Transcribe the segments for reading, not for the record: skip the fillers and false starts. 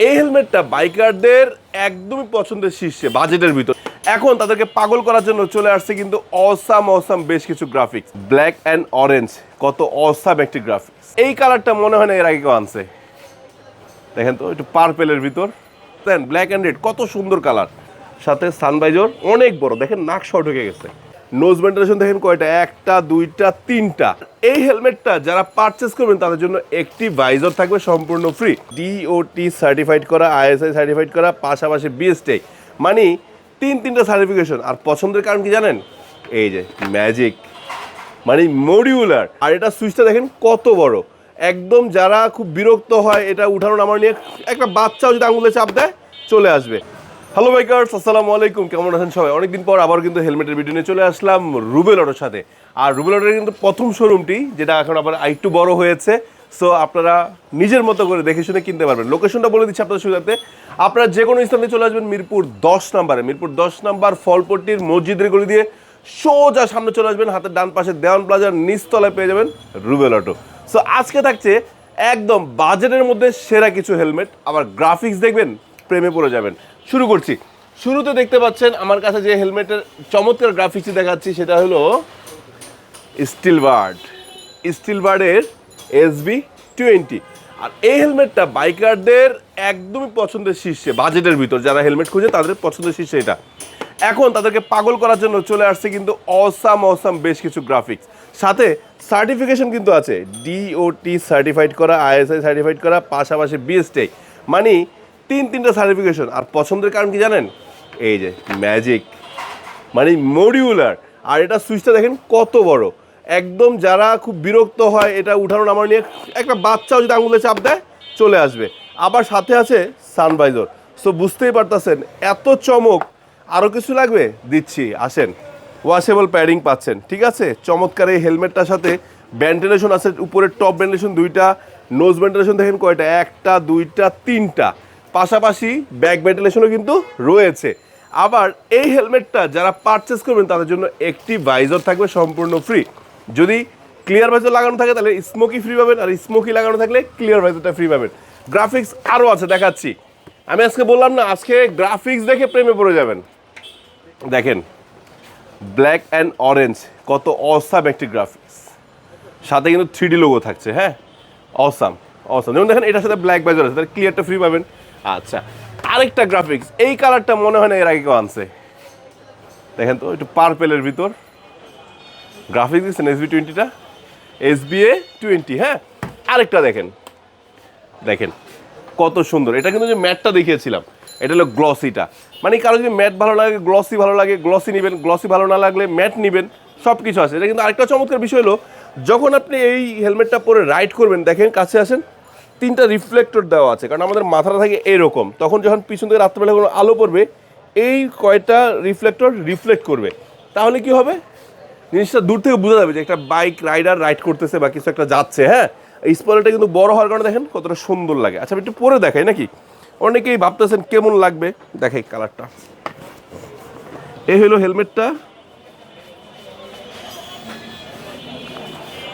এই হেলমেটটা বাইকারদের একদমই পছন্দের শীর্ষে বাজেটের ভিতর। এখন তাদেরকে পাগল করার জন্য চলে আসছে কিন্তু অসাম বেশ কিছু গ্রাফিক্স। ব্ল্যাক অ্যান্ড অরেঞ্জ, কত অসাম একটি গ্রাফিক্স। এই কালারটা মনে হয় না এর আগে কেউ আনছে। দেখেন তো একটু পার্পেলের ভিতর, দেন ব্ল্যাক অ্যান্ড রেড, কত সুন্দর কালার। সাথে সানভাইজর অনেক বড়, দেখেন নাক শর্ট হয়ে গেছে। নোজ ভেন্টিলেশন দেখেন কয়টা, একটা দুইটা তিনটা। এই হেলমেটটা যারা পারচেস করবেন তাদের জন্য একটি ভাইজর থাকবে সম্পূর্ণ ফ্রি, ডিওটি সার্টিফাইড করা, আইএসআই সার্টিফাইড করা, পাশাপাশি বিএসটি, মানে তিনটা সার্টিফিকেশন। আর পছন্দের কারণ কি জানেন, এই যে ম্যাজিক, মানে মডিউলার। আর এটা সুইচটা দেখেন কত বড়, একদম যারা খুব বিরক্ত হয় এটা উঠানো নামানো নিয়ে, একটা বাচ্চাও যদি আঙুলে চাপ দেয় চলে আসবে। হ্যালো বাইকার্স, আসসালামু আলাইকুম, কেমন আছেন সবাই? অনেকদিন পর আবার কিন্তু হেলমেটের ভিডিও নিয়ে চলে আসলাম রুবেল অটোর সাথে। আর রুবেল অটোর কিন্তু প্রথম শোরুমটি, যেটা এখন আবার আরেকটু বড় হয়েছে। সো আপনারা নিজের মতো করে দেখে শুনে কিনতে পারবেন। লোকেশনটা বলে দিচ্ছি আপনাদের সুবিধাতে। আপনারা যে কোনো স্থানে চলে আসবেন মিরপুর 10 নাম্বারে, মিরপুর 10 নাম্বার ফলপট্টির মসজিদের গলি দিয়ে সোজা সামনে চলে আসবেন, হাতের ডান পাশে দেওয়ান প্লাজার নিচতলায় পেয়ে যাবেন রুবেল অটো। সো আজকে থাকছে একদম বাজেটের মধ্যে সেরা কিছু হেলমেট, আবার গ্রাফিক্স দেখবেন, প্রেমে পড়ে যাবেন। শুরু করছি। শুরুতে দেখতে পাচ্ছেন আমার কাছে যে হেলমেটের চমৎকার গ্রাফিক্সই দেখাচ্ছি সেটা হলো স্টিলবার্ডের SB20। আর এই হেলমেটটা বাইকারদের একদমই পছন্দের শীর্ষে বাজেটের ভিতর, যারা হেলমেট খুঁজে তাদের পছন্দের শীর্ষে এটা। এখন তাদেরকে পাগল করার জন্য চলে আসছে কিন্তু অসাম বেশ কিছু গ্রাফিক্স, সাথে সার্টিফিকেশন কিন্তু আছে, ডিওটি সার্টিফাইড করা, আইএসআই সার্টিফাইড করা, পাশাপাশি বিএসটি, মানে তিনটা সার্টিফিকেশন। আর পছন্দের কারণ কি জানেন, এই যে ম্যাজিক, মানে মডিউলার। আর এটা সুইচটা দেখেন কত বড়, একদম যারা খুব বিরক্ত হয় এটা উঠানো নামানো নিয়ে, একটা বাচ্চাও যদি আঙুলে চাপ দেয় চলে আসবে। আবার সাথে আছে সানভাইজর। সো বুঝতেই পারতেছেন এত চমক। আরও কিছু লাগবে দিচ্ছি, আসেন। ওয়াশেবল প্যাডিং পাচ্ছেন, ঠিক আছে। চমৎকার এই হেলমেটটার সাথে ভেন্টিলেশন আছে, উপরে টপ ভেন্টিলেশন দুইটা, নোজ ভেন্টিলেশন দেখেন কয়টা, একটা দুইটা তিনটা, পাশাপাশি ব্যাক ভেন্টিলেশনও কিন্তু রয়েছে। আবার এই হেলমেটটা যারা পারচেস করবেন তাদের জন্য একটি ভাইজর থাকবে সম্পূর্ণ ফ্রি। যদি ক্লিয়ার ভাইজর লাগানো থাকে তাহলে স্মোকি ফ্রি পাবেন, আর স্মোকি লাগানো থাকলে ক্লিয়ার ভাইজরটা ফ্রি পাবেন। গ্রাফিক্স আরও আছে, দেখাচ্ছি। আমি আজকে বললাম না, আজকে গ্রাফিক্স দেখে প্রেমে পড়ে যাবেন। দেখেন ব্ল্যাক অ্যান্ড অরেঞ্জ, কত অসাম একটি গ্রাফিক্স। সাথে কিন্তু 3D লোগো থাকছে, হ্যাঁ অসাম। যেমন দেখেন এটার সাথে ব্ল্যাক বাজার আছে, তাহলে ক্লিয়ারটা ফ্রি পাবেন। আচ্ছা, আরেকটা গ্রাফিক্স, এই কালারটা মনে হয় না এর আগে কেউ আনছে। দেখেন তো একটু পার্পেলের ভিতর গ্রাফিক্স দিচ্ছেন, SB20টা, SBA20। হ্যাঁ, আরেকটা দেখেন কত সুন্দর। এটা কিন্তু যে ম্যাটটা দেখিয়েছিলাম, এটা হলো গ্লসিটা। মানে কারো যদি ম্যাট ভালো লাগে, গ্লসি ভালো লাগে, গ্লসি নেবেন, গ্লসি ভালো না লাগলে ম্যাট নেবেন, সব কিছু আছে। এটা কিন্তু আরেকটা চমৎকার বিষয় হলো, যখন আপনি এই হেলমেটটা পরে রাইড করবেন, দেখেন কাছে আসেন, 3টা রিফ্লেক্টর দেওয়া আছে। কারণ আমাদের মাথাটা থাকে এরকম, তখন যখন পিছন থেকে রাত্রেবেলা কোনো আলো পড়বে, এই কয়টা রিফ্লেক্টর রিফ্লেক্ট করবে। তাহলে কি হবে, জিনিসটা দূর থেকে বোঝা যাবে যে একটা বাইক রাইডার রাইড করতেছে বা কিছু একটা যাচ্ছে। হ্যাঁ, এই স্পয়লারটা কিন্তু বড় হওয়ার কারণে দেখেন কতটা সুন্দর লাগে। আচ্ছা, আমি একটু পরে দেখাই নাকি, অনেকেই ভাবতেছেন কেমন লাগবে। দেখাই কালারটা, এই হলো হেলমেটটা।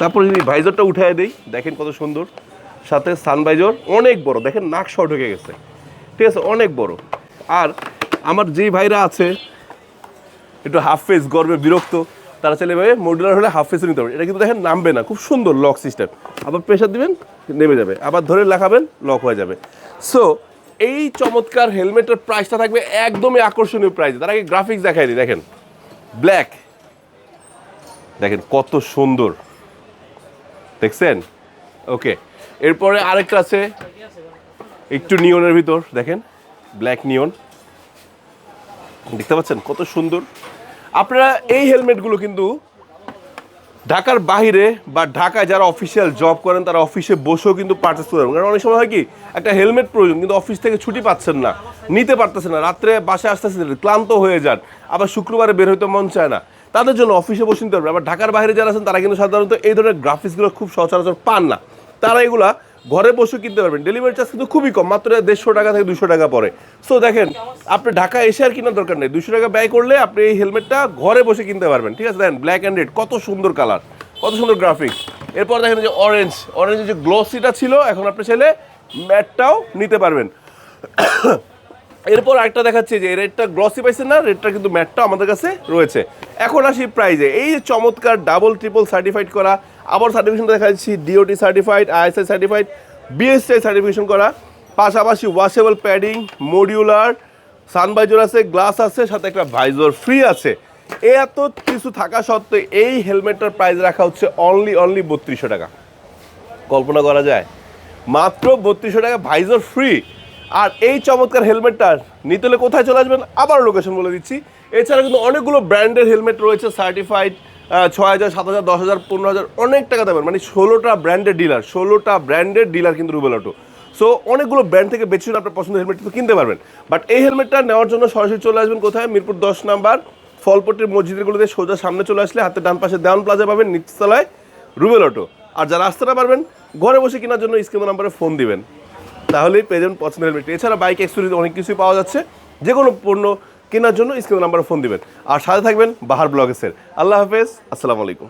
তারপর যদি ভাইজরটা উঠায় দেই, দেখেন কত সুন্দর। সাথে সানভাইজর অনেক বড়, দেখেন নাক শর্ট হয়ে গেছে, ঠিক আছে, অনেক বড়। আর আমার যেই ভাইরা আছে একটু হাফ ফেস গর্বে বিরক্ত, তারা চাইলে ভাবে মডুলার হলে হাফ ফেসও নিতে পারে। এটা কিন্তু দেখেন নামবে না, খুব সুন্দর লক সিস্টেম। আবার প্রেশার দিবেন নেমে যাবে, আবার ধরে লাগাবেন লক হয়ে যাবে। সো এই চমৎকার হেলমেটের প্রাইসটা থাকবে একদমই আকর্ষণীয় প্রাইসে। তার আগে গ্রাফিক্স দেখাই দিই, দেখেন ব্ল্যাক, দেখেন কত সুন্দর, দেখছেন? ওকে, এরপরে আরেকটা আছে একটু নিয়নের ভিতর, দেখেন ব্ল্যাক নিয়ন, দেখতে পাচ্ছেন কত সুন্দর। আপনারা এই হেলমেটগুলো কিন্তু ঢাকার বাইরে বা ঢাকায় যারা অফিসিয়াল জব করেন তারা অফিসে বসেও কিন্তু পারচেস করতে পারবেন। কারণ অনেক সময় হয় কি, একটা হেলমেট প্রয়োজন কিন্তু অফিস থেকে ছুটি পাচ্ছেন না, নিতে পারতেছেন না, রাত্রে বাসায় আসতে ক্লান্ত হয়ে যান, আবার শুক্রবারে বের হইতে মন চায় না, তাদের জন্য অফিসে বসে নিতে পারবেন। আবার ঢাকার বাইরে যারা আছেন তারা কিন্তু সাধারণত এই ধরনের গ্রাফিক্সগুলো খুব সচরাচর পান না, তারা এগুলা ঘরে বসে কিনতে পারবেন। ডেলিভারি চার্জ কিন্তু খুবই কম, মাত্র 150 টাকা থেকে 200 টাকা পড়ে। সো দেখেন, আপনি ঢাকা এসে আর কেনার দরকার নেই, 200 টাকা ব্যয় করলে আপনি এই হেলমেটটা ঘরে বসে কিনতে পারবেন, ঠিক আছে। দেখেন ব্ল্যাক অ্যান্ড রেড, কত সুন্দর কালার, কত সুন্দর গ্রাফিক্স। এরপর দেখেন যে অরেঞ্জের যে গ্লসিটা ছিল, এখন আপনি চাইলে ম্যাটটাও নিতে পারবেন। এরপর একটা দেখাচ্ছি যে রেটটা গ্লসি পাইছেন না, রেটটা কিন্তু ম্যাটটা আমাদের কাছে রয়েছে। এখন আসি প্রাইজে। এই যে চমৎকার ডাবল ট্রিপল সার্টিফাইড করা, আবার সার্টিফিকেশনটা দেখা যাচ্ছি DOT certified, ISI certified, BSI certification করা, পাশাপাশি ওয়াশেবল প্যাডিং, মডিউলার, সানভাইজর আছে, গ্লাস আছে, সাথে একটা ভাইজর ফ্রি আছে। এত কিছু থাকা সত্ত্বেও এই হেলমেটটার প্রাইস রাখা হচ্ছে অনলি 3200 টাকা। কল্পনা করা যায়? মাত্র 3200 টাকা, ভাইজর ফ্রি। আর এই চমৎকার হেলমেটটা নিতে হলে কোথায় চলে আসবেন আবার লোকেশন বলে দিচ্ছি। এছাড়া কিন্তু অনেকগুলো ব্র্যান্ডের হেলমেট রয়েছে সার্টিফাইড, 6000, 7000, 10000, 15000, অনেক টাকা দেবেন। মানে 16টা ব্র্যান্ডের ডিলার কিন্তু রুবেল অটো। সো অনেকগুলো ব্র্যান্ড থেকে বেছে আপনার পছন্দের হেলমেট কিন্তু কিনতে পারবেন। বাট এই হেলমেটটা নেওয়ার জন্য সরাসরি চলে আসবেন কোথায়? মিরপুর 10 নাম্বার ফলপট্টির মসজিদগুলোতে সোজা সামনে চলে আসলে হাতের ডান পাশে দেওয়ান প্লাজা পাবেন, নিচতলায় রুবেল অটো। আর যারা আসতে না পারবেন ঘরে বসে কেনার জন্য স্ক্রিন নাম্বারে ফোন দিবেন, তাহলেই পেয়ে যাবেন পছন্দের হেলমেট। এছাড়া বাইক অ্যাক্সেসরিজ অনেক কিছুই পাওয়া যাচ্ছে। যে কোনো পণ্য কেনার জন্য স্ক্রিন নাম্বারে ফোন দিবেন। আর সাথে থাকবেন বাহার ব্লগসের। আল্লাহ হাফেজ, আসসালামু আলাইকুম।